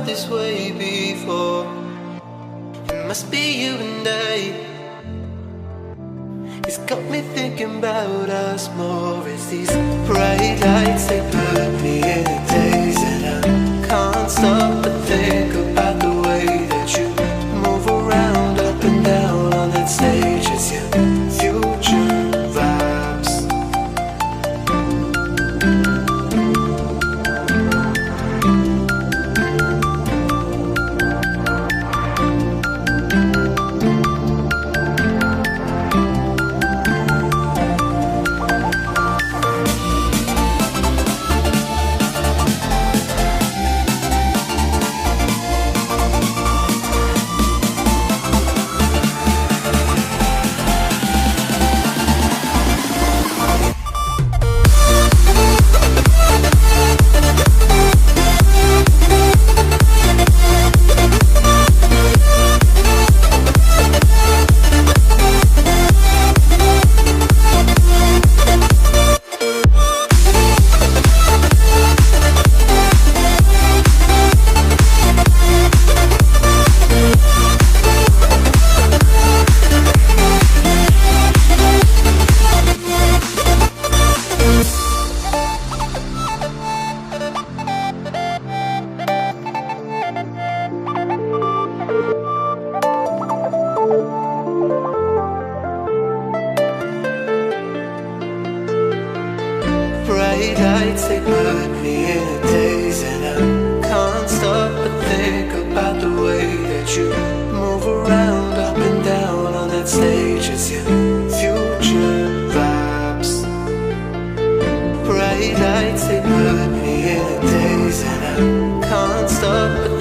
this way before. It must be you and I. It's got me thinking about us more. It's these bright lights, they put me in a daze, and I can't stop but think about the way that you move around up and down on that stage. It's your future vibes. Bright lights, they put me in a daze, and I can't stop but think about the way that you move around, up and down on that stage as your future vibes. Bright lights, they put me in a daze, and I can't stop but